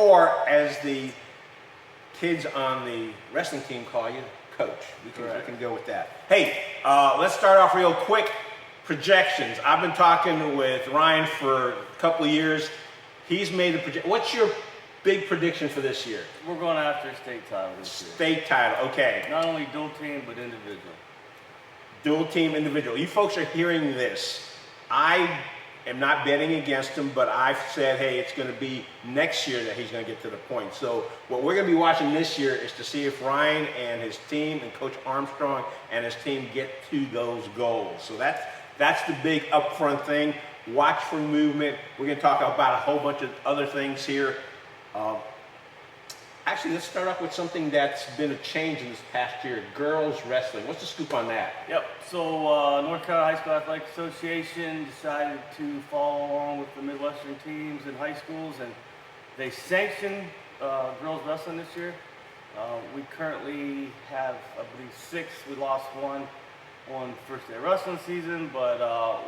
or as the kids on the wrestling team call you, coach. We can go with that. Hey, let's start off real quick. Projections. I've been talking with Ryan for a couple of years. He's made a projection. What's your big prediction for this year? We're going after a state title this year. State title, okay. Not only dual team, but individual. Dual team, individual. You folks are hearing this. I am not betting against him, but I've said, hey, it's going to be next year that he's going to get to the point. So what we're going to be watching this year is to see if Ryan and his team and Coach Armstrong and his team get to those goals. So that's the big upfront thing. Watch for movement. We're going to talk about a whole bunch of other things here. Actually, let's start off with something that's been a change in this past year, girls wrestling. What's the scoop on that? Yep, so North Carolina High School Athletic Association decided to follow along with the Midwestern teams in high schools, and they sanctioned girls wrestling this year. We currently have, I believe, 6. We lost one on first day of wrestling season, but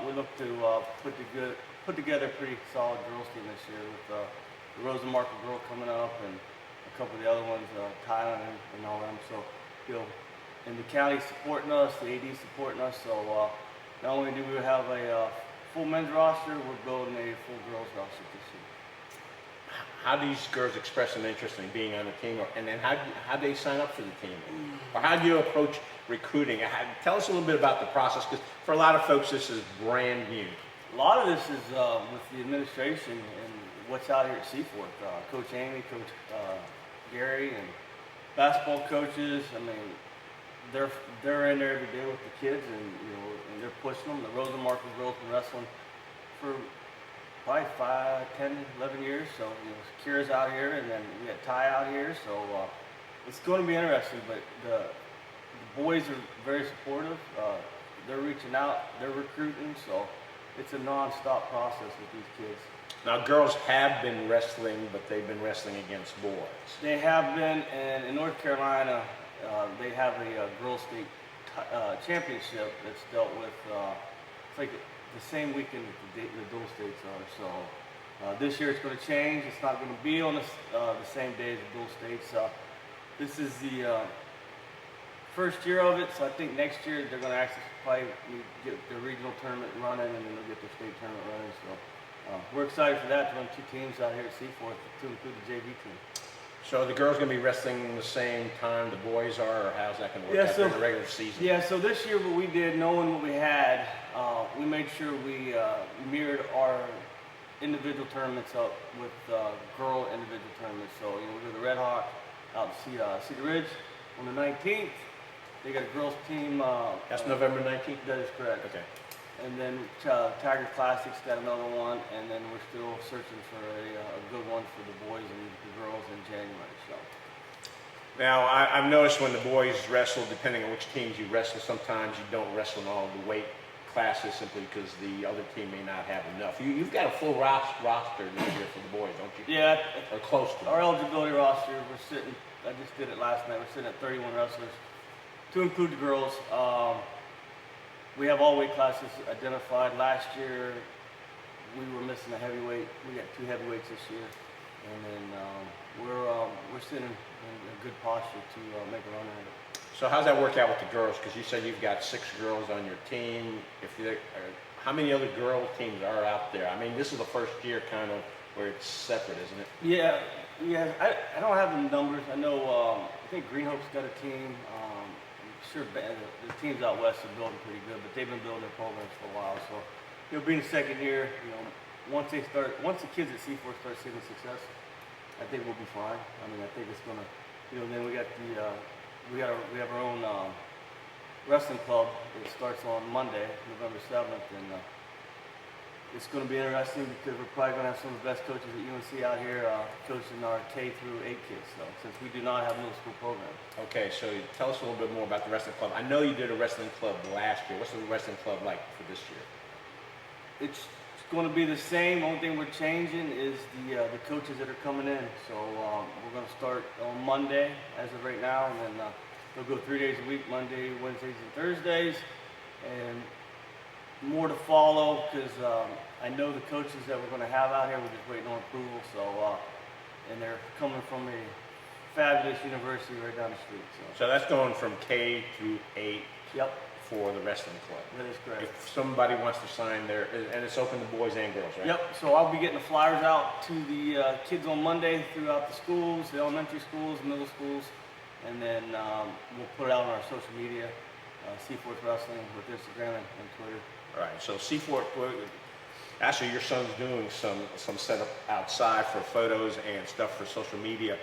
we look to put together a pretty solid girls team this year with the Rosenmark girl coming up and a couple of the other ones, Thailand and all them. So, and the county supporting us, the AD supporting us. So, not only do we have a full men's roster, we're building a full girls roster this year. How do these girls express an interest in being on the team, and then how do they sign up for the team? Or how do you approach recruiting? Tell us a little bit about the process, because for a lot of folks, this is brand new. A lot of this is with the administration and what's out here at Seaforth. Coach Amy, Coach Gary, and basketball coaches. I mean, they're in there every day with the kids, and they're pushing them. The Rosenmark girls been wrestling for probably 5, 10, 11 years. So Kira's out here, and then we got Ty out here. So it's going to be interesting. But the boys are very supportive. They're reaching out, they're recruiting. So it's a non-stop process with these kids. Now, girls have been wrestling, but they've been wrestling against boys. They have been, and in North Carolina, they have a girls' state championship that's dealt with. It's like the same weekend that the dual states are. So this year it's going to change. It's not going to be on the same day as the dual states. This is the first year of it, so I think next year they're going to actually probably get the regional tournament running, and then they'll get their state tournament running. So. We're excited for that, to run 2 teams out here at Seaforth to include the JV team. So the girls going to be wrestling the same time the boys are, or how's that going to work out during the regular season? Yeah, so this year what we did, knowing what we had, we made sure we mirrored our individual tournaments up with girl individual tournaments. So we do the Red Hawk out at Cedar Ridge on the 19th. They got a girls team. That's November 19th? That is correct. Okay. And then Tiger Classics got another one, and then we're still searching for a good one for the boys and the girls in January. So. Now, I've noticed when the boys wrestle, depending on which teams you wrestle, sometimes you don't wrestle in all the weight classes simply because the other team may not have enough. You've got a full roster this year for the boys, don't you? Yeah. Or close to it. Our eligibility roster, we're sitting, I just did it last night, we're sitting at 31 wrestlers, to include the girls. We have all weight classes identified. Last year, we were missing a heavyweight. We got 2 heavyweights this year, and then we're sitting in a good posture to make a run at it. So how's that work out with the girls? Because you said you've got 6 girls on your team. How many other girl teams are out there? I mean, this is the first year kind of where it's separate, isn't it? Yeah. I don't have the numbers. I know. I think Green Hope's got a team. Sure, the teams out west are building pretty good, but they've been building their programs for a while. So it'll be in the second year. Once the kids at Seaforth start seeing the success, I think we'll be fine. I mean, I think it's gonna, then we got we have our own wrestling club. It starts on Monday, November 7th, and it's going to be interesting because we're probably going to have some of the best coaches at UNC out here coaching our K through 8 kids, since we do not have middle school programs. Okay, so tell us a little bit more about the wrestling club. I know you did a wrestling club last year. What's the wrestling club like for this year? It's going to be the same. Only thing we're changing is the coaches that are coming in. So we're going to start on Monday as of right now, and then they'll go 3 days a week, Monday, Wednesdays, and Thursdays. And more to follow, because I know the coaches that we're going to have out here. We're just waiting on approval. So, and they're coming from a fabulous university right down the street. So that's going from K through 8 Yep, for the wrestling club. that is correct. If somebody wants to sign there, and it's open to boys and girls, right? Yep, so I'll be getting the flyers out to the kids on Monday throughout the schools, the elementary schools, middle schools, and then we'll put it out on our social media, Seaforth Wrestling with Instagram and Twitter. All right, so Seaforth, actually your son's doing some setup outside for photos and stuff for social media.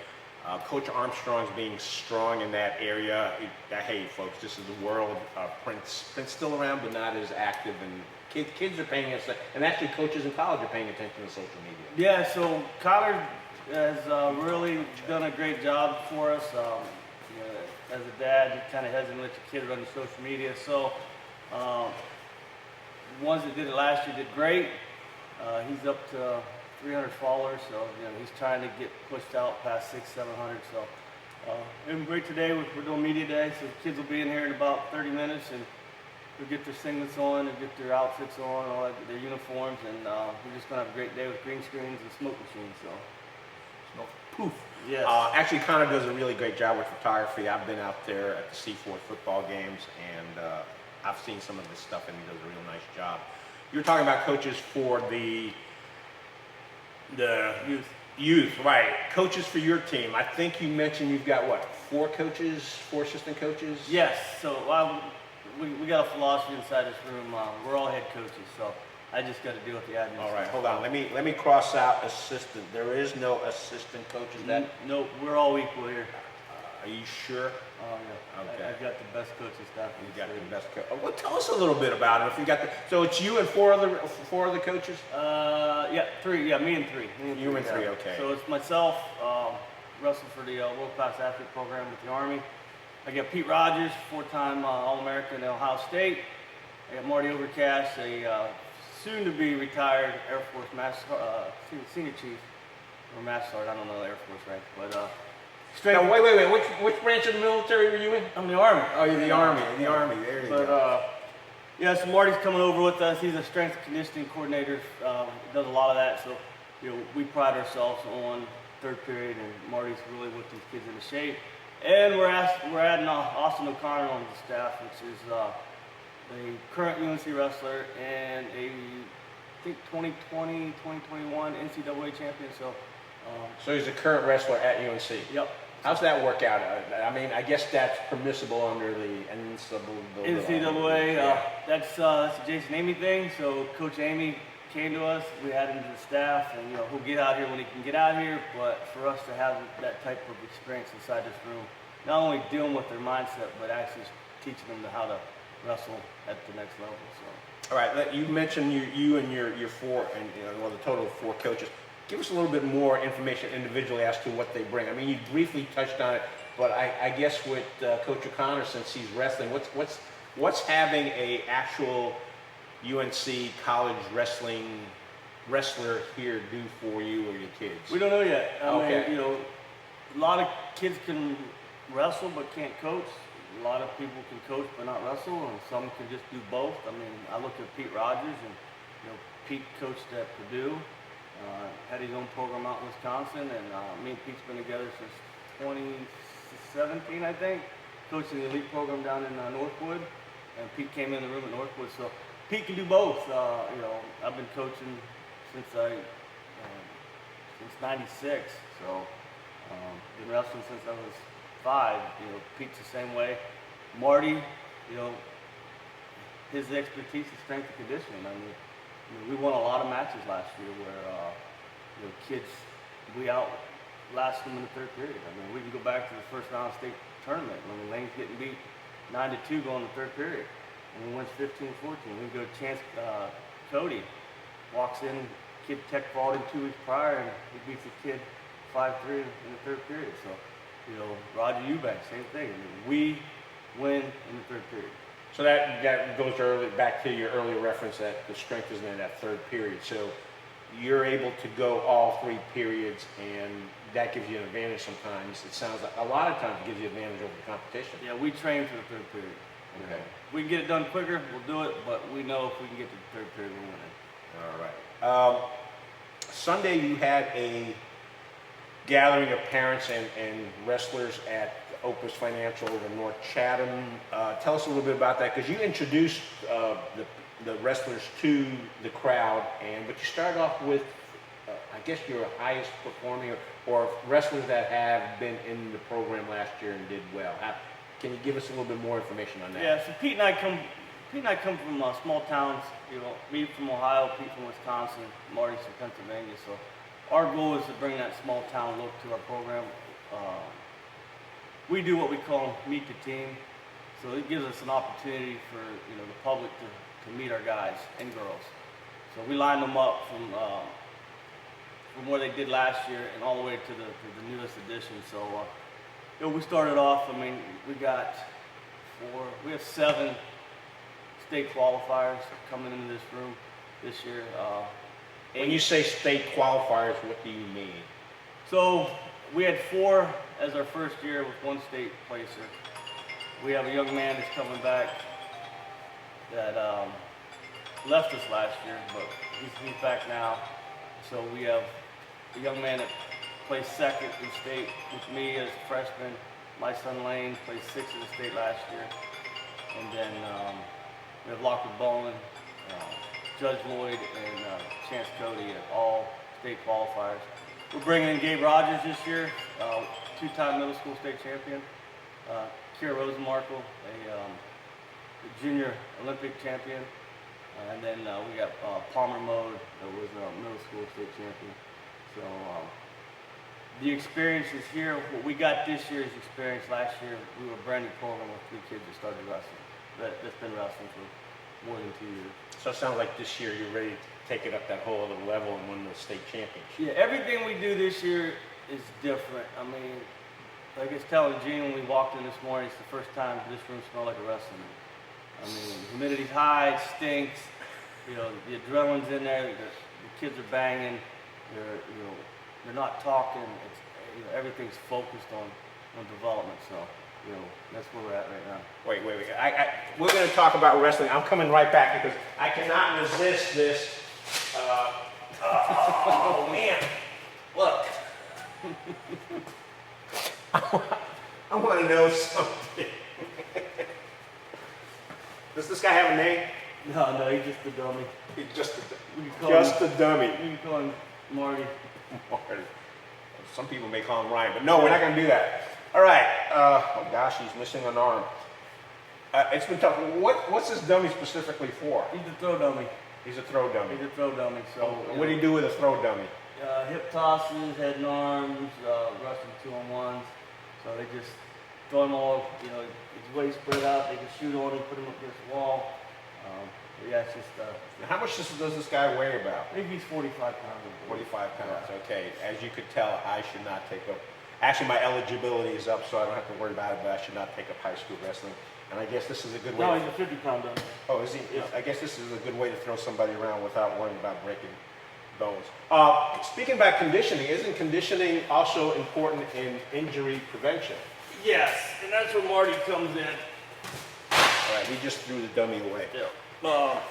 Coach Armstrong's being strong in that area. Hey, folks, this is the world. Prince's still around, but not as active. And kids are paying attention, and actually coaches in college are paying attention to social media. Yeah, so Connor has really done a great job for us. You know, as a dad, you kind of hesitant to let your kid run the social media. So ones that did it last year did great. He's up to 300 followers, so you know he's trying to get pushed out past 600-700. So it was great today. We're doing media day, so the kids will be in here in about 30 minutes, and we'll get their singlets on and get their outfits on, all that, their uniforms, and we're just gonna have a great day with green screens and smoke machines. So Poof. yes. Actually, Connor does a really great job with photography. I've been out there at the Seaforth football games, and I've seen some of this stuff, and he does a real nice job. You were talking about coaches for the youth, right? Coaches for your team. I think you mentioned you've got what, 4 assistant coaches? Yes. So we got a philosophy inside this room. We're all head coaches, so I just got to deal with the admin. All right, stuff. hold on. Let me cross out assistant. There is no assistant coaches. That No, we're all equal here. are you sure? Oh yeah. Okay. I've got the best coaching staff. in You the got the city. best coach. Well, tell us a little bit about it. If you got so it's you and four other coaches. Yeah, 3. Yeah, me and 3. You and 3, okay. So it's myself, wrestling for the World Class Athlete Program with the Army. I got Pete Rogers, 4-time All-American at Ohio State. I got Marty Overcash, a soon-to-be retired Air Force senior chief or Master Sergeant. I don't know the Air Force rank, but Now, wait. Which branch of the military were you in? I'm the Army. Oh, you're the Army. The Army. There you But go. yeah, so Marty's coming over with us. He's a strength and conditioning coordinator. Does a lot of that. So you know, we pride ourselves on third period, and Marty's really whipped these kids into shape. And we're adding Austin O'Connor on the staff, which is a current UNC wrestler and I think 2020, 2021 NCAA champion. So he's a current wrestler at UNC. Yep. How's that work out? I mean, I guess that's permissible under the NCAA, Yeah. that's a Jason Amy thing. So Coach Amy came to us. We had him to the staff, and you know he'll get out here when he can get out here. But for us to have that type of experience inside this room, not only dealing with their mindset, but actually teaching them how to wrestle at the next level. So. All right. You mentioned you and your 4 and well, the total of 4 coaches. Give us a little bit more information individually as to what they bring. I mean, you briefly touched on it, but I guess with Coach O'Connor, since he's wrestling, what's having a actual UNC college wrestler here do for you or your kids? We don't know yet. I Okay. mean, you know, a lot of kids can wrestle but can't coach. A lot of people can coach but not wrestle, and some can just do both. I mean, I look at Pete Rogers, and you know, Pete coached at Purdue. Had his own program out in Wisconsin, and me and Pete's been together since 2017, I think, coaching the elite program down in Northwood, and Pete came in the room at Northwood, so Pete can do both. You know, I've been coaching since '96, so been wrestling since I was 5. You know, Pete's the same way. Marty, you know, his expertise is strength and conditioning. I mean, we won a lot of matches last year where you know, kids, we outlasted them in the third period. I mean, we can go back to the first round state tournament. I mean, Lane's getting beat 9-2 going to the third period, and we wins 15-14. We go to Chance Cody, walks in, kid tech faulted 2 weeks prior, and he beats the kid 5-3 in the third period. So, you know, Roger Eubank, same thing. I mean, we win in the third period. So that goes back to your earlier reference that the strength is in that third period. So you're able to go all 3 periods, and that gives you an advantage sometimes. It sounds like a lot of times it gives you an advantage over the competition. Yeah, we train for the third period. Okay. If we can get it done quicker, we'll do it, but we know if we can get to the third period, we'll win it. All right. Sunday you had a gathering of parents and wrestlers at Opus Financial over in North Chatham. Tell us a little bit about that, because you introduced the wrestlers to the crowd, but you started off with, I guess, your highest performing or wrestlers that have been in the program last year and did well. Can you give us a little bit more information on that? Yeah, so Pete and I come from small towns. You know, me from Ohio, Pete from Wisconsin, Marty from Pennsylvania. So our goal is to bring that small town look to our program. We do what we call meet the team. So it gives us an opportunity for the public to meet our guys and girls. So we line them up from where they did last year and all the way to the newest edition. So we started off. I mean, we have 7 state qualifiers coming into this room this year. When you say state qualifiers, what do you mean? So we had 4 as our first year with 1 state placer. We have a young man that's coming back that left us last year, but he's back now. So we have a young man that placed 2nd in state with me as a freshman. My son Lane placed 6th in the state last year. And then we have Lockwood Bowen, Judge Lloyd, and Chance Cody at all state qualifiers. We're bringing in Gabe Rogers this year, 2-time middle school state champion. Kira Rosenmarkle, a junior Olympic champion. And then we got Palmer Mode, that was a middle school state champion. So the experience is here. What we got this year is experience. Last year, we were a brand new program with 3 kids that started wrestling. That's been wrestling for more than 2 years. So it sounds like this year you're ready to take it up that whole other level and win the state championship. Yeah, everything we do this year is different. I mean, like I was telling Gene when we walked in this morning, it's the first time this room smelled like a wrestling room. I mean, humidity's high, it stinks. The adrenaline's in there. The kids are banging. They're not talking. It's everything's focused on development. So that's where we're at right now. Wait. We're going to talk about wrestling. I'm coming right back because I cannot resist this. Oh man, look. I want to know something. Does this guy have a name? No, he's just a dummy. He's just a a dummy. You can call him Marty. Marty. Some people may call him Ryan, but no, we're not going to do that. All right. Oh gosh, he's missing an arm. It's been tough. What's this dummy specifically for? He's a throw dummy. He's a throw dummy. He's a throw dummy. So what do you do with a throw dummy? Hip tosses, head and arms, wrestling 2-on-1s. So they just throw him all. His weight spread out. They can shoot on him, put him against the wall. Yeah, it's just. How much does this guy weigh about? I think he's 45 pounds. 45 pounds. Yeah. Okay. As you could tell, I should not take up. Actually, my eligibility is up, so I don't have to worry about it. But I should not take up high school wrestling. And I guess this is a good way. No, he's a 50-pound dummy. Oh, is he? Yeah. I guess this is a good way to throw somebody around without worrying about breaking bones. Speaking about conditioning, isn't conditioning also important in injury prevention? Yes, and that's where Marty comes in. All right, we just threw the dummy away. Yeah.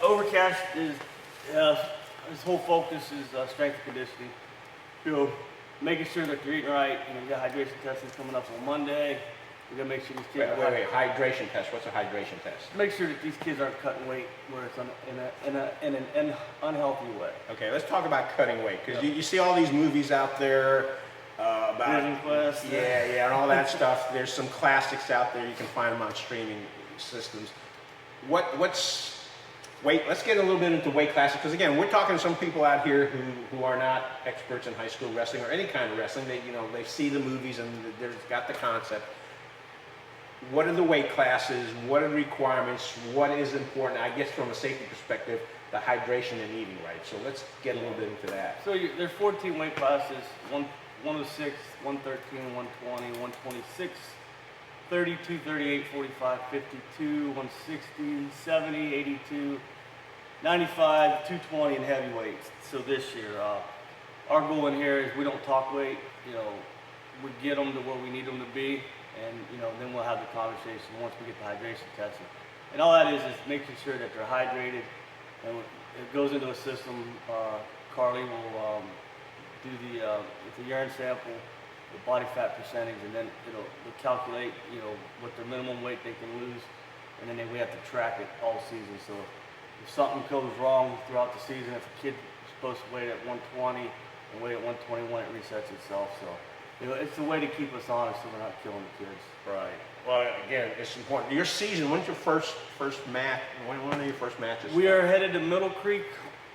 Overcast is his whole focus is strength and conditioning. Making sure that they're eating right. We got hydration testing coming up on Monday. We gotta make sure these kids. Wait. Hydration test. What's a hydration test? Make sure that these kids aren't cutting weight where it's in an unhealthy way. Okay, let's talk about cutting weight, because you see all these movies out there about Vision Quest. Yeah, and all that stuff. There's some classics out there. You can find them on streaming systems. What's weight? Let's get a little bit into weight classes, because again, we're talking to some people out here who are not experts in high school wrestling or any kind of wrestling. They see the movies and they've got the concept. What are the weight classes? What are the requirements? What is important? I guess from a safety perspective, the hydration and eating right. So let's get a little bit into that. So there's 14 weight classes: 106, 113, 120, 126, 32, 38, 45, 52, 160, 70, 82, 95, 220, and heavyweights. So this year, our goal in here is we don't talk weight. We get them to where we need them to be. And then we'll have the conversation once we get the hydration testing. And all that is making sure that they're hydrated. And it goes into a system. Carly will do the urine sample, the body fat percentage, and then it'll calculate, you know, what their minimum weight they can lose, and then we have to track it all season. So if something goes wrong throughout the season, if a kid is supposed to weigh at 120 and weigh at 121, it resets itself. So, you know, it's a way to keep us honest so we're not killing the kids. Right. Well, again, it's important. Your season, when's your first match? When are your first matches? We are headed to Middle Creek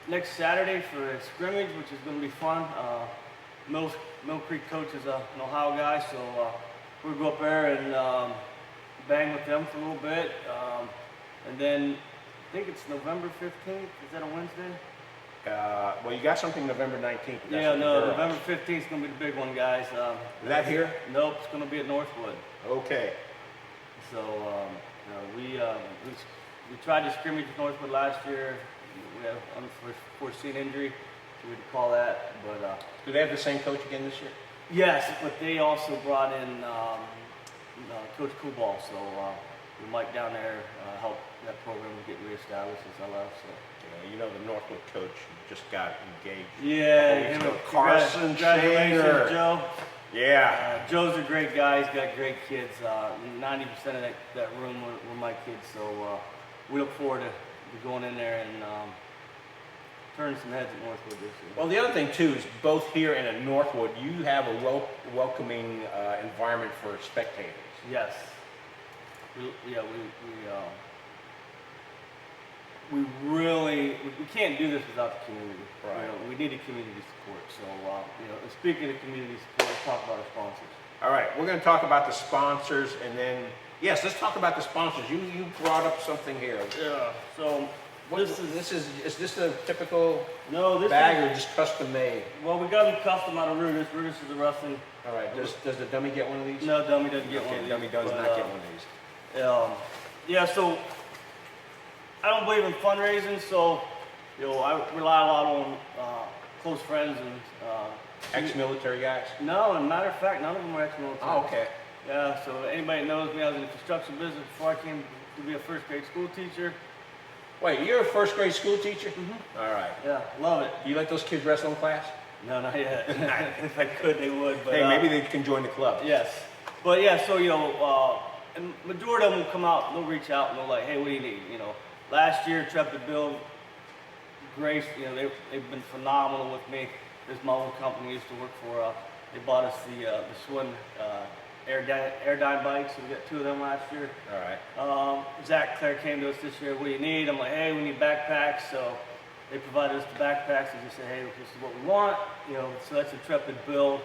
next Saturday for a scrimmage, which is going to be fun. Middle Creek coach is an Ohio guy, so we'll go up there and bang with them for a little bit. And then I think it's November 15th. Is that a Wednesday? Well, you got something November 19th. Yeah, no, November 15th is going to be the big one, guys. Is that here? Nope, it's going to be at Northwood. Okay. So you know, we tried to scrimmage with Northwood last year. We had an unforeseen injury, so we had to call that. But do they have the same coach again this year? yes, but they also brought in Coach Coolball, so Mike down there helped that program get reestablished since I left. So. You know the Northwood coach just got engaged. Yeah, Carson congratulations, Joe. Yeah. Joe's a great guy. He's got great kids. 90% of that room were my kids, so we look forward to going in there and turning some heads at Northwood this year. Well, the other thing too is both here and at Northwood, you have a welcoming environment for spectators. Yes. We really can't do this without the community. Right. You know, we need a community support. So you know, speaking of community support, let's talk about our sponsors. All right, we're going to talk about the sponsors, and then yes, let's talk about the sponsors. You brought up something here. Yeah. So Is this a typical this bag or just custom made? Well, we got them custom out of Rudis. Rudis is a wrestling. All right. Does the dummy get one of these? No, dummy doesn't get one of these. Dummy does not get one of these. Yeah. So I don't believe in fundraising, so you know I rely a lot on close friends and ex-military guys. No, and matter of fact, none of them are ex-military. Oh, okay. Yeah. So anybody that knows me, I was in the construction business before I came to be a first grade school teacher. Wait, you're a first grade school teacher? Mm-hmm. All right. Yeah, love it. Do you let those kids wrestle in class? No, not yet. If I could, they would. But, hey, maybe they can join the club. Yes. But yeah, so, you know, and majority of them will come out, they'll reach out and they'll like, hey, what do you need? You know, last year, Intrepid Bill, Grace, you know, they've been phenomenal with me. This is my old company I used to work for. They bought us the Swin Airdyne bikes. So we got 2 of them last year. All right. Zach Claire came to us this year. What do you need? I'm like, hey, we need backpacks. So they provided us the backpacks. They just said, hey, this is what we want. You know, so that's Intrepid build.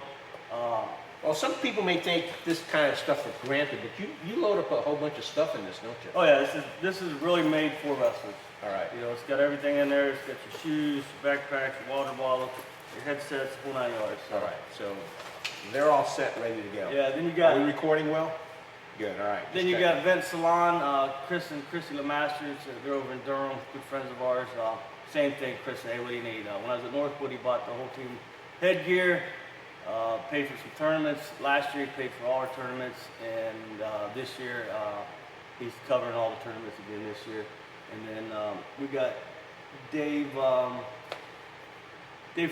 Well, some people may take this kind of stuff for granted, but you load up a whole bunch of stuff in this, don't you? Oh yeah, this is really made for wrestlers. All right. You know, it's got everything in there. It's got your shoes, your backpacks, your water bottle, your headsets, whole 9 yards. So. All right. So they're all set, ready to go. Yeah. Then you got. Are we recording well? Good. All right. Then you got Vent Salon, Chris and Chrissy LeMasters. They're over in Durham, good friends of ours. Same thing, Chris. Hey, what do you need? When I was at Northwood, he bought the whole team Headgear. Paid for some tournaments. Last year he paid for all our tournaments, and this year he's covering all the tournaments again this year. And then we got Dave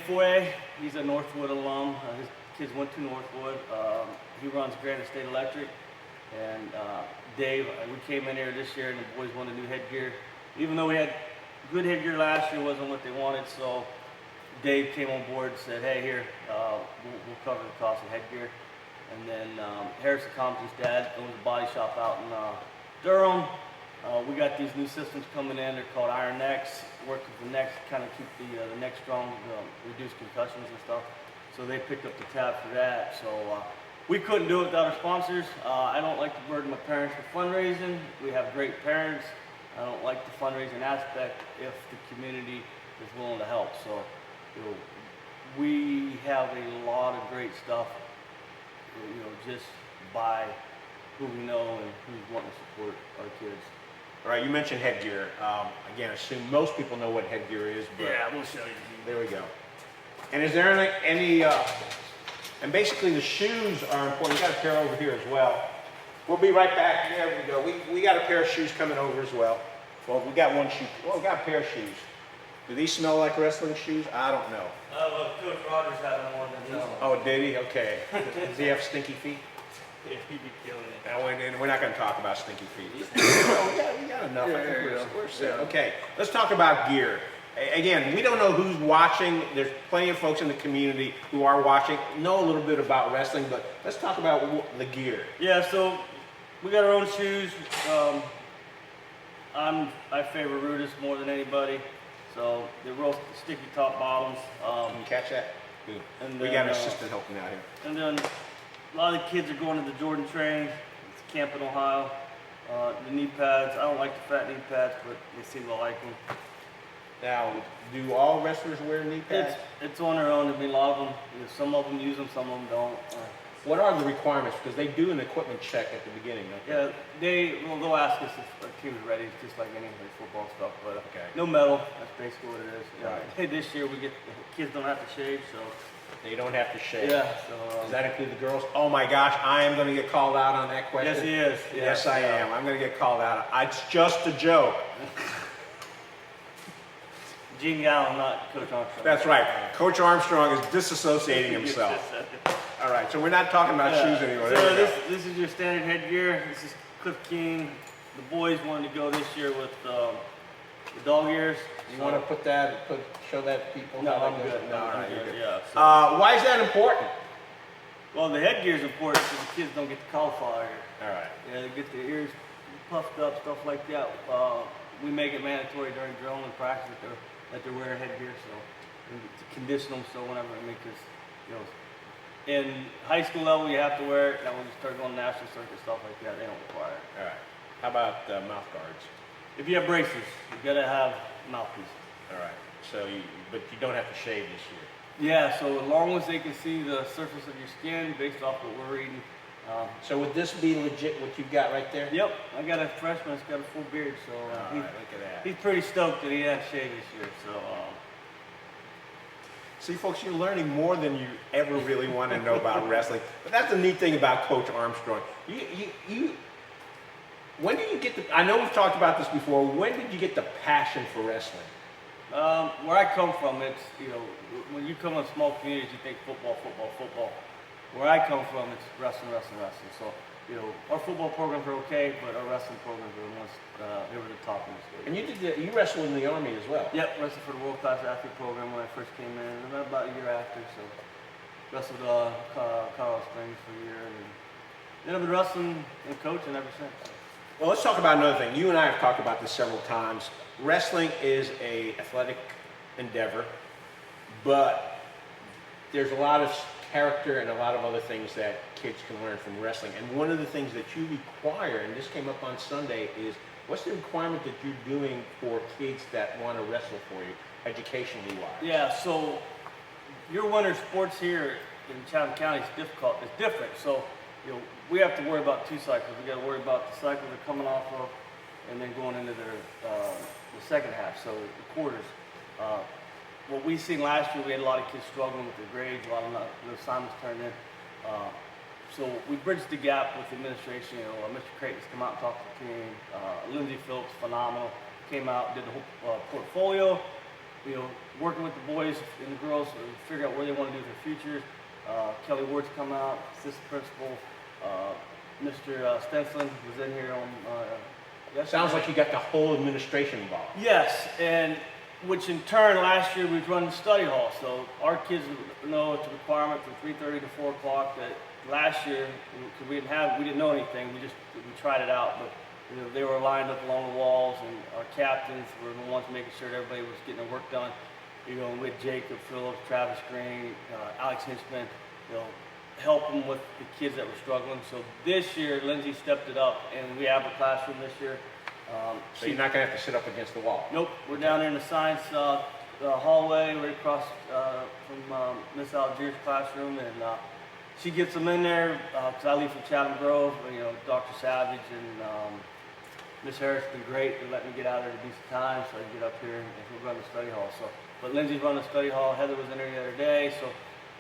Foye. He's a Northwood alum. His kids went to Northwood. He runs Granite State Electric. And Dave, we came in here this year and the boys wanted new headgear. Even though we had good headgear last year, wasn't what they wanted, so Dave came on board and said, hey, here, we'll cover the cost of headgear. And then Harrison Compton's dad owns a body shop out in Durham. We got these new systems coming in. They're called Iron Necks. Work with the necks, kind of keep the neck strong, reduce concussions and stuff. So they picked up the tab for that. So we couldn't do it without our sponsors. I don't like to burden my parents with fundraising. We have great parents. I don't like the fundraising aspect if the community is willing to help. So you know, we have a lot of great stuff, you know, just by who we know and who's wanting to support our kids. All right, you mentioned headgear. Again, I assume most people know what headgear is, but Yeah, we'll show you. there we go. And is there any and basically the shoes are important. You got a pair over here as well. We'll be right back. There we go. We got a pair of shoes coming over as well. Well, we got one shoe. Well, we got a pair of shoes. Do these smell like wrestling shoes? I don't know. Well, Coach Rogers had them on themselves. Oh, did he? Okay. Does he have stinky feet? Yeah, he'd be killing it. Now, we're not going to talk about stinky feet. we got enough. Yeah, I think yeah, we're set. yeah. Okay, let's talk about gear. Again, we don't know who's watching. There's plenty of folks in the community who are watching, know a little bit about wrestling, but let's talk about the gear. Yeah, so we got our own shoes. I favor Rudis more than anybody. So they're real sticky top bottoms. Can you catch that? Good. And We then, got an assistant helping out here. And then a lot of the kids are going to the Jordan train. It's camp in Ohio. The knee pads. I don't like the fat knee pads, but they seem to like them. Now, do all wrestlers wear knee pads? It's on their own. I mean, a lot of them. Some of them use them, some of them don't. What are the requirements? Because they do an equipment check at the beginning, don't they? Yeah, they'll ask us if our team's ready, just like any football stuff. But Okay. no medal. That's basically what it is. Yeah. Right. Hey, this year the kids don't have to shave, so They don't have to shave. yeah. So Does that include the girls? Oh my gosh, I am going to get called out on that question. yes, he is. Yes, I am. I'm going to get called out. It's just a joke. Gene Galin, not Coach Armstrong. That's right. Coach Armstrong is disassociating himself. All right, so we're not talking about shoes anymore. There So we go. this is your standard headgear. This is Cliff King. The boys wanted to go this year with the dog ears. You want to put that, show that to people? No, how I'm that goes? good. No, all I'm right, you're good, good. yeah, so- Why is that important? Well, the headgear is important because the kids don't get the cauliflower ear. All right. Yeah, they get their ears puffed up, stuff like that. We make it mandatory during drill and practice that they're wearing headgear, so to condition them so whenever because in high school level you have to wear it. Now when you start going national circuit stuff like that, they don't require it. All right. How about mouth guards? If you have braces, you gotta have mouthpieces. All right. But you don't have to shave this year. Yeah, so as long as they can see the surface of your skin based off what we're reading. So would this be legit what you've got right there? Yep, I got a freshman that's got a full beard, so All right, look at that. he's pretty stoked that he had shaved this year. So See, folks, you're learning more than you ever really want to know about wrestling. But that's the neat thing about Coach Armstrong. When did you get I know we've talked about this before. When did you get the passion for wrestling? where I come from, it's when you come in small communities, you think football, football, football. Where I come from, it's wrestling, wrestling, wrestling. So our football programs are okay, but our wrestling programs are the ones they were the top in the state. And you wrestled in the Army as well. Yep, wrestled for the World Class Athlete Program when I first came in, and about a year after. So wrestled Colorado Springs for a year, and then I've been wrestling and coaching ever since. Well, let's talk about another thing. You and I have talked about this several times. Wrestling is an athletic endeavor, but there's a lot of character and a lot of other things that kids can learn from wrestling. And one of the things that you require, and this came up on Sunday, is what's the requirement that you're doing for kids that want to wrestle for you, educationally wise? Yeah, so your winter sports here in Chatham County is difficult. It's different. So we have to worry about two cycles. We got to worry about the cycle they're coming off of, and then going into their the second half. So the quarters. What we seen last year, we had a lot of kids struggling with their grades, a lot of the assignments turned in. So we bridged the gap with the administration. Mr. Creighton's come out and talked to the team. Lindsay Phillips, phenomenal, came out, did the whole portfolio. Working with the boys and the girls to figure out where they want to do with their futures. Kelly Ward's come out, assistant principal. Mr. Stenson was in here on yesterday. Sounds like you got the whole administration involved. Yes, and which in turn last year we've run the study hall. So our kids know it's a requirement from 3:30 to 4 o'clock. That last year, because we didn't know anything. We tried it out, but they were lined up along the walls, and our captains were the ones making sure that everybody was getting their work done. With Jacob Phillips, Travis Green, Alex Hinchman, help them with the kids that were struggling. So this year, Lindsay stepped it up, and we have a classroom this year. So you're not going to have to sit up against the wall? Nope, we're down there in the science hallway right across from Miss Algier's classroom, and she gets them in there because I leave from Chatham Grove. Dr. Savage and Miss Harris have been great. They let me get out there at a decent time, so I can get up here and we'll run the study hall. But Lindsay's running the study hall. Heather was in there the other day, so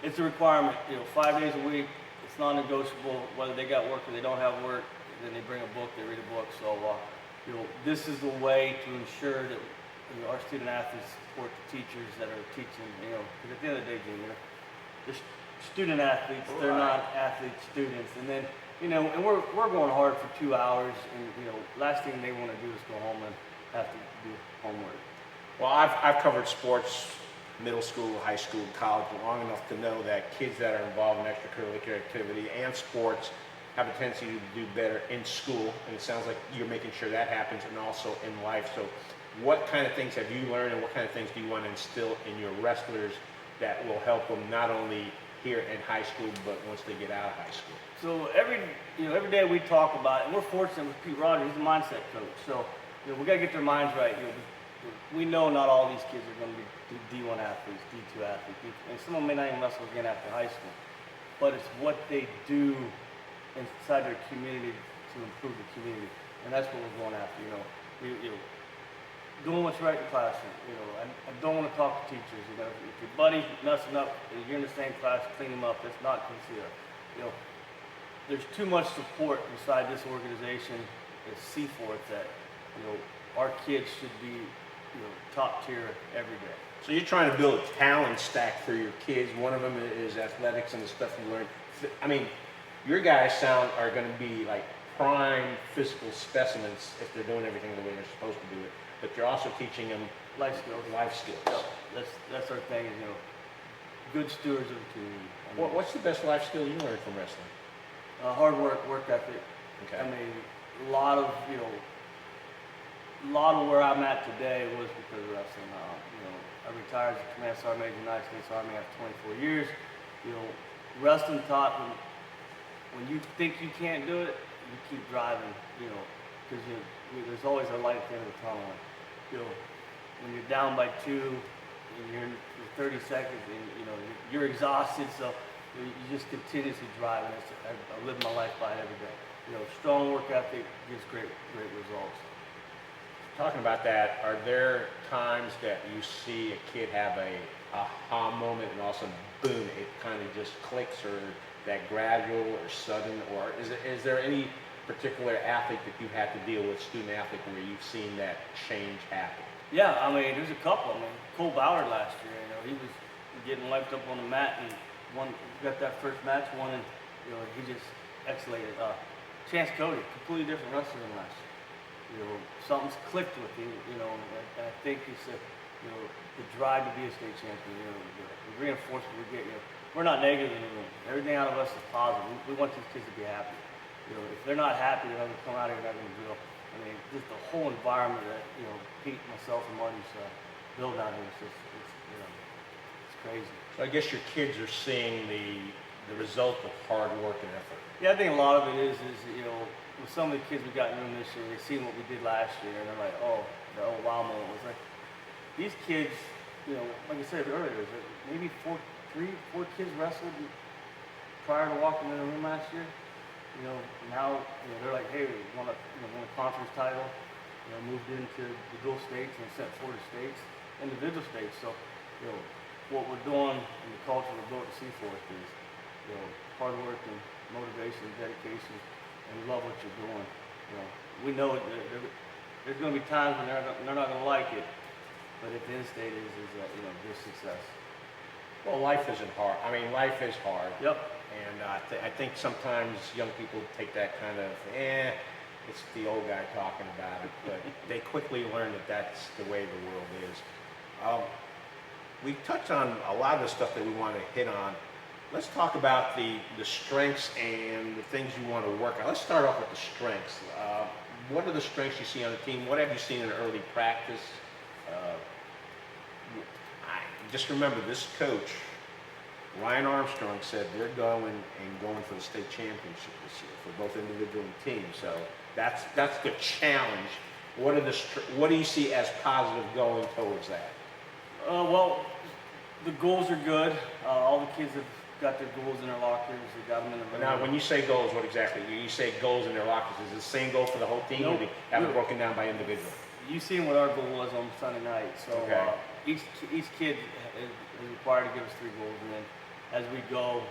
it's a requirement. 5 days a week. It's non-negotiable. Whether they got work or they don't have work, then they bring a book. They read a book. So this is the way to ensure that our student athletes support the teachers that are teaching. Because at the end of the day, Jim, they're student athletes. They're not athlete students. And then and we're going hard for 2 hours, and last thing they want to do is go home and have to do homework. Well, I've covered sports, middle school, high school, college, long enough to know that kids that are involved in extracurricular activity and sports have a tendency to do better in school, and it sounds like you're making sure that happens, and also in life. So what kind of things have you learned, and what kind of things do you want to instill in your wrestlers that will help them not only here in high school, but once they get out of high school? So every day we talk about it, and we're fortunate with Pete Rogers, he's a mindset coach. So we got to get their minds right. We know not all these kids are going to be D1 athletes, D2 athletes, and some of them may not even wrestle again after high school. But it's what they do inside their community to improve the community, and that's what we're going after. Doing what's right in the classroom. I don't want to talk to teachers. If your buddy's messing up, and you're in the same class, clean him up. That's not considered. There's too much support inside this organization at Seaforth that our kids should be top tier every day. So you're trying to build a talent stack for your kids. One of them is athletics and the stuff you learn. I mean, your guys are going to be like prime physical specimens if they're doing everything the way they're supposed to do it. But you're also teaching them life skills. Yeah, that's our thing. Good stewards of the community. What's the best life skill you learned from wrestling? Hard work ethic. Okay. I mean, a lot of where I'm at today was because of wrestling. I retired as a Command Sergeant Major in the United States Army after 24 years. Wrestling taught when you think you can't do it, you keep driving. Because there's always a light at the end of the tunnel. When you're down by 2 and you're 30 seconds and you're exhausted, so you just continuously drive. And I live my life by it every day. Strong work ethic gives great results. Talking about that, are there times that you see a kid have a aha moment and all of a sudden, boom, it kind of just clicks, or that gradual or sudden, or is there any particular athlete that you've had to deal with, student athlete, where you've seen that change happen? Yeah, I mean, there's a couple. Cole Ballard last year, he was getting wiped up on the mat and got that first match won, and he just escalated. Chance Cody, completely different wrestler than last year. Something's clicked with him, and I think it's the drive to be a state champion, the reinforcement we get. We're not negative in the room. Everything out of us is positive. We want these kids to be happy. If they're not happy, they're not going to come out here and they're not going to drill. Just the whole environment that Pete, myself, and Marty's build out here is it's crazy. So I guess your kids are seeing the result of hard work and effort. Yeah, I think a lot of it is with some of the kids we got in the room this year, they seen what we did last year, and they're like, the wow moment was like, these kids, like I said earlier, maybe four kids wrestled prior to walking in the room last year. Now they're like, hey, we won a conference title, moved into the dual states and sent 4 states, individual states. So, what we're doing in the culture we're built at Seaforth is, hard work and motivation, dedication, and love what you're doing. We know there's going to be times when they're not going to like it, but at the end state is there's success. Well, life isn't hard. I mean, life is hard. Yep. And I think sometimes young people take that kind of, it's the old guy talking about it, but they quickly learn that that's the way the world is. We touched on a lot of the stuff that we want to hit on. Let's talk about the strengths and the things you want to work on. Let's start off with the strengths. What are the strengths you see on the team? What have you seen in early practice? Just remember, this coach, Ryan Armstrong, said they're going for the state championship this year for both individual and team. So that's the challenge. What do you see as positive going towards that? Well, the goals are good. All the kids have got their goals in their lockers. They got them in the room. Now, when you say goals, what exactly? You say goals in their lockers. Is it the same goal for the whole team, or do you have it broken down by individual? You seen what our goal was on Sunday night. So okay. Each kid is required to give us 3 goals, and then as we go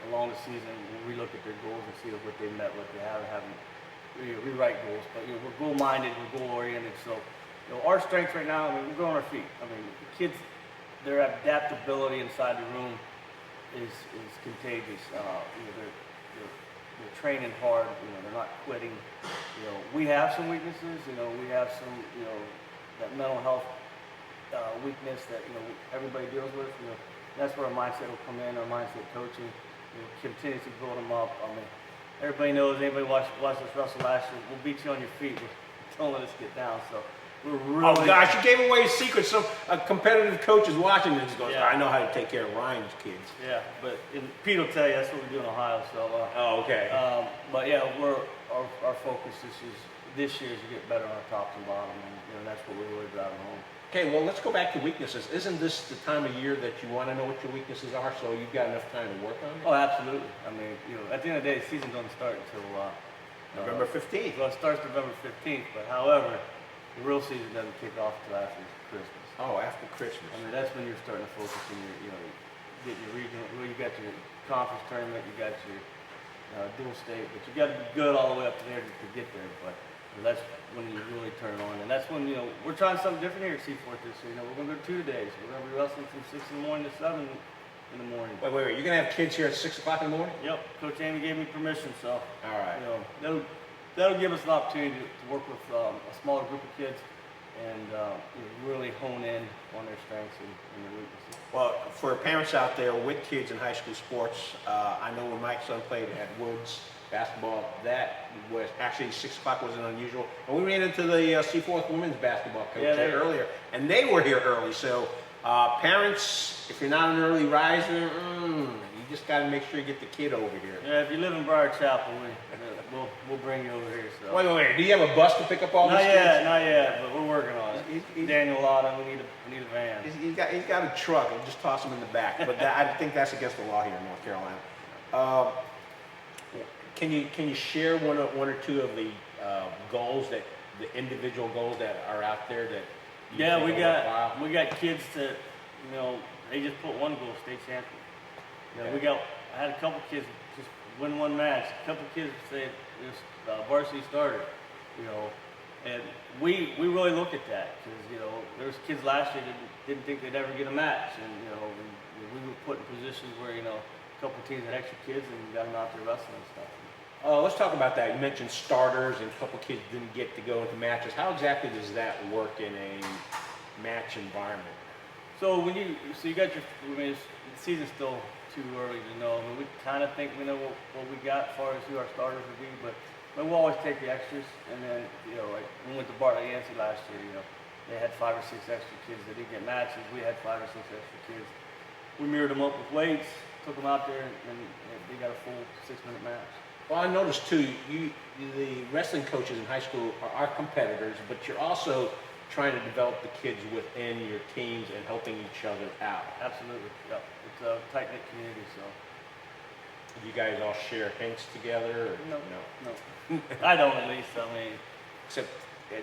along the season, we look at their goals and see what they met, what they haven't. We write goals, but we're goal-minded, we're goal-oriented. So you know, our strength right now, I mean, we're on our feet. I mean, the kids, their adaptability inside the room is contagious. You know, they're training hard. You know, they're not quitting. You know, we have some weaknesses. You know, we have some, you know, that mental health weakness that, you know, everybody deals with. You know, that's where our mindset will come in. Our mindset coaching, you know, continues to build them up. I mean, everybody knows. Anybody watched us wrestle last year, we'll beat you on your feet. Don't let us get down. So. We're really, oh gosh, you gave away a secret. Some competitive coach is watching this. Goes, yeah. I know how to take care of Ryan's kids. Yeah, but Pete will tell you that's what we do in Ohio. So. Oh, okay. But yeah, our focus this year is to get better on our tops and bottom, and you know that's what we're really driving home. Okay, well let's go back to weaknesses. Isn't this the time of year that you want to know what your weaknesses are, so you've got enough time to work on it? Oh, absolutely. I mean, you know, at the end of the day, the season doesn't start until November 15th. Well, it starts November 15th, but however. The real season doesn't kick off until after Christmas. Oh, after Christmas. I mean, that's when you're starting to focus on your, you know, getting your regional. Well, you got your conference tournament, you got your dual state, but you got to be good all the way up to there to get there. But that's when you really turn on, and that's when, you know, we're trying something different here at Seaforth this year. You know, we're going to go 2 days. We're going to be wrestling from 6 in the morning to 7 in the morning. Wait. You're going to have kids here at 6 o'clock in the morning? Yep. Coach Amy gave me permission, so. All right. You know, that'll give us an opportunity to work with a smaller group of kids and you know, really hone in on their strengths and their weaknesses. Well, for parents out there with kids in high school sports, I know when my son played at Woods basketball, that was actually 6 o'clock wasn't unusual. And we ran into the Seaforth women's basketball coach earlier, and they were here early. So parents, if you're not an early riser, you just got to make sure you get the kid over here. Yeah, if you live in Briar Chapel, we'll bring you over here. So. Wait. Do you have a bus to pick up all these kids? Not yet, but we're working on it. Daniel Lotta, we need a van. He's got a truck, and just toss him in the back. But I think that's against the law here in North Carolina. Can you share one or two of the goals, that the individual goals that are out there that? Yeah, we got kids that, you know, they just put one goal, state champion. You know, I had a couple kids just win one match. A couple kids say this varsity starter, you know, and we really look at that because, you know, there was kids last year that didn't think they'd ever get a match, and you know, we were put in positions where, you know, a couple teams had extra kids and we got them out there wrestling and stuff. Let's talk about that. You mentioned starters and a couple kids didn't get to go into matches. How exactly does that work in a match environment? So when you got your, I mean, the season's still too early to know. I mean, we kind of think we know what we got as far as who our starters would be, but we'll always take the extras. And then, you know, like when we went to Bartlett Yancey last year, you know, they had 5 or 6 extra kids that didn't get matches. We had 5 or 6 extra kids. We mirrored them up with weights, took them out there, and they got a full 6-minute match. Well, I noticed too, the wrestling coaches in high school are competitors, but you're also trying to develop the kids within your teams and helping each other out. Absolutely, yep. It's a tight-knit community, so. Do you guys all share hints together? Or? No. I don't, at least. I mean, except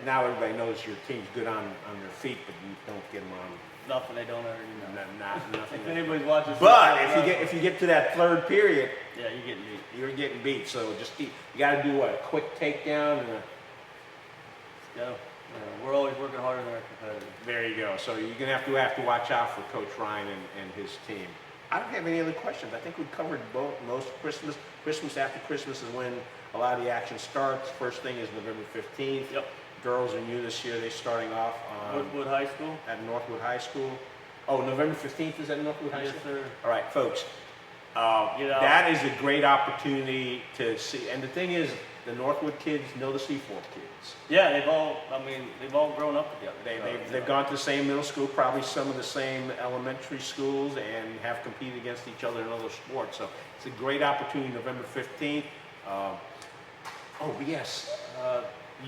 now everybody knows your team's good on their feet, but you don't get them on. Nothing they don't already know. Nothing. If anybody's watching. But if you get to that third period, yeah, you're getting beat. You're getting beat. So just you got to do what, a quick takedown and Let's go. Yeah, we're always working harder than our competitors. There you go. So you're gonna have to watch out for Coach Ryan and his team. I don't have any other questions. I think we covered most Christmas. Christmas after Christmas is when a lot of the action starts. First thing is November 15th. Yep. Girls are new this year. They're starting off Northwood High School. At Northwood High School. Oh, November 15th is at Northwood High School? Yes, sir. All right, folks. That is a great opportunity to see. And the thing is, the Northwood kids know the Seaforth kids. Yeah, they've all grown up together. They've gone to the same middle school, probably some of the same elementary schools, and have competed against each other in other sports. So it's a great opportunity, November 15th. Yes.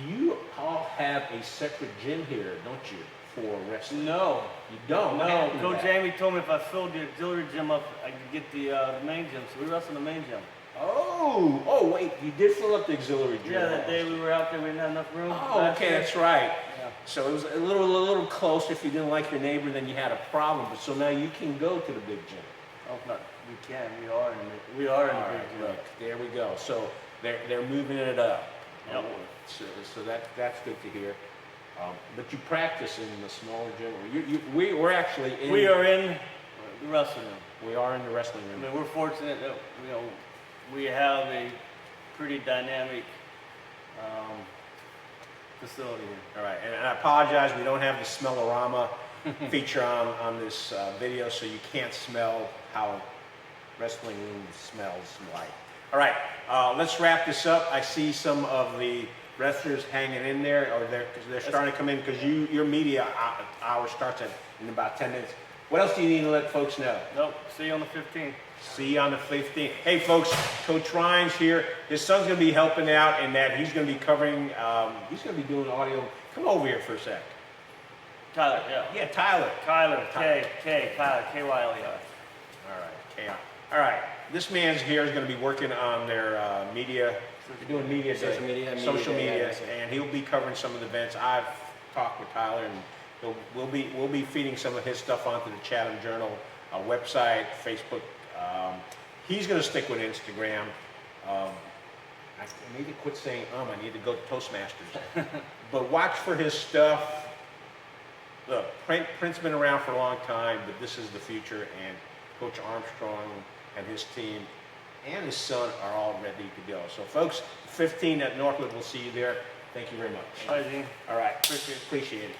You all have a separate gym here, don't you, for wrestling? No. You don't? No. Coach Amy told me if I filled the auxiliary gym up, I could get the main gym. So we wrestle in the main gym. Oh, wait, you did fill up the auxiliary gym. Yeah, that day we were out there, we didn't have enough room. Oh, okay, that's right. Yeah. So it was a little close. If you didn't like your neighbor, then you had a problem. But so now you can go to the big gym. Oh, no, we can. We are in the big gym. Look, there we go. So they're moving it up. Yep. So that's good to hear. But you practice in the smaller gym. We're actually in. We are in the wrestling room. We are in the wrestling I room. mean, we're fortunate that we have a pretty dynamic facility here. All right, and I apologize, we don't have the smell-orama feature on this video, so you can't smell how wrestling room smells like. All right, let's wrap this up. I see some of the wrestlers hanging in there, or they're starting to come in because your media hour starts in about 10 minutes. What else do you need to let folks know? Nope. See you on the 15th. See you on the 15th. Hey folks, Coach Ryan's here. His son's going to be helping out in that he's going to be covering, he's going to be doing audio. Come over here for a sec. Tyler, yeah. Yeah, Tyler. Tyler, Tyler, K-Y-L-E-R. All right, K-I. All right, this man's here is going to be working on their media. They're doing media day. Social media, and he'll be covering some of the events. I've talked with Tyler, and we'll be feeding some of his stuff onto the Chatham Journal website, Facebook. He's going to stick with Instagram. I need to quit saying I need to go to Toastmasters. But watch for his stuff. Look, print's been around for a long time, but this is the future, and Coach Armstrong and his team and his son are all ready to go. So folks, 15 at Northwood, we'll see you there. Thank you very much. All right, Dean. All right. Appreciate it. Appreciate it.